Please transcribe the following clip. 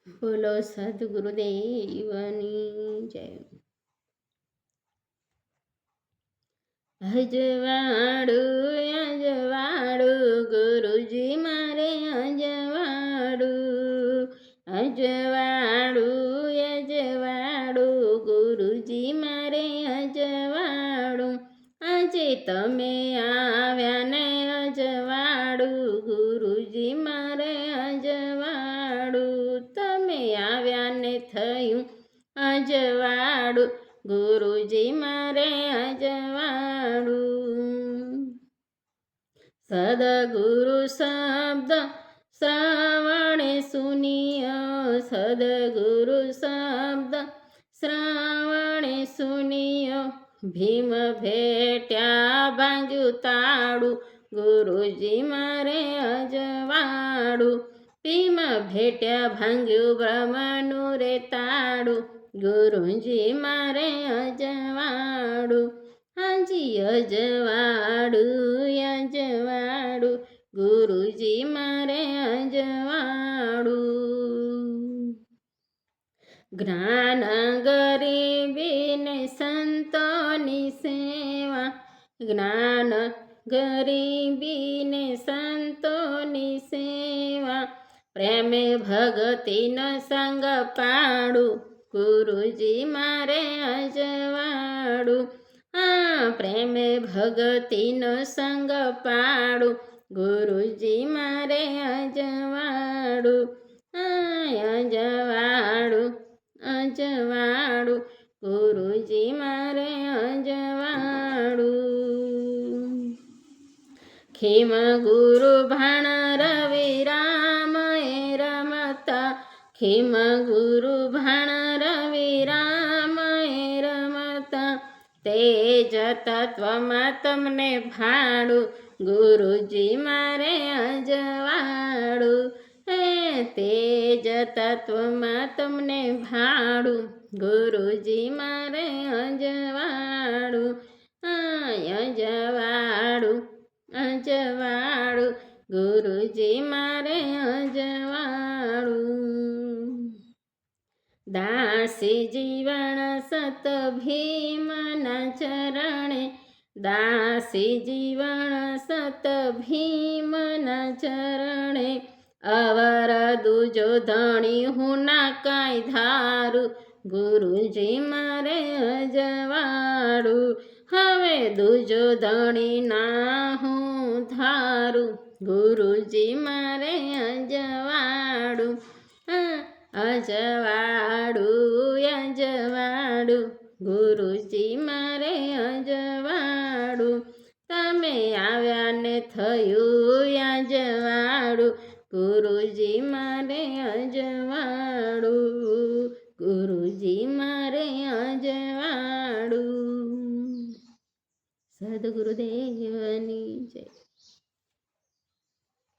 બોલો સદગુરુદેવની જય. અજવાળું અજવાળું ગુરુજી મારે અજવાળું, અજવાળું અજવાળું ગુરુજી મારે અજવાળું. આજે તમે આવ્યા ને અજવાળું ગુરુજી મારે અજવાળું. તમે આવ્યા ને થયું અજવાળું ગુરુજી મારે અજવાળું. સદગુરુ શબ્દ શ્રવણે સુનિયો, સદગુરુ શબ્દ શ્રવણે સુનિયો. ભીમ ભેટ્યા ભાંગ્યું તાળું ગુરુજી મારે અજવાળું. ભીમ ભેટ્યા ભાંગ્યું બ્રહ્મનું રે તાળું ગુરુજી મારે અજવાળું. હાજી અજવાળું અજવાળું ગુરુજી મારે અજવાળું. જ્ઞાન ગરીબીને સંતોની સેવા, જ્ઞાન ગરીબીને સંતોની સેવા. પ્રેમે ભગતિનો સંગ પાડું ગુરુજી મારે અજવાળું. પ્રેમે ભગતિનો સંગ પાડું ગુરુજી મારે અજવાળું. અજવાળું અજવાળું ગુરુજી મારે અજવાળું. ખીમ ગુરુ ભાણ રવિરામ એ રમતા, ખીમ ગુરુ ભાણ રવિરામ એ રમતા. તેજ તત્વમાં તમને ભાડું ગુરુજી મારે અજવાળું. તેજ તત્વમાં તમને ભાડું ગુરુજી મારે અજવાળું. અજવાળું અજવાળું ગુરુજી મારે અજવાળું. દાસી જીવન સત ભીમના ચરણે, દાસી જીવન સત ભીમના ચરણે. અવર દુજો ધણી હું ના કાંઈ ધારું ગુરુજી મારે અજવાળું. હવે દુજો ધણી ના હું ધારું ગુરુજી મારે અજવાળું. અજવાળું અજવાળું ગુરુજી મારે અજવાળું. તમે આવ્યા ને થયું અજવાળું ગુરુજી મારે અજવાળું. ગુરુજી મારે અજવાળું. સદગુરુદેવની જય.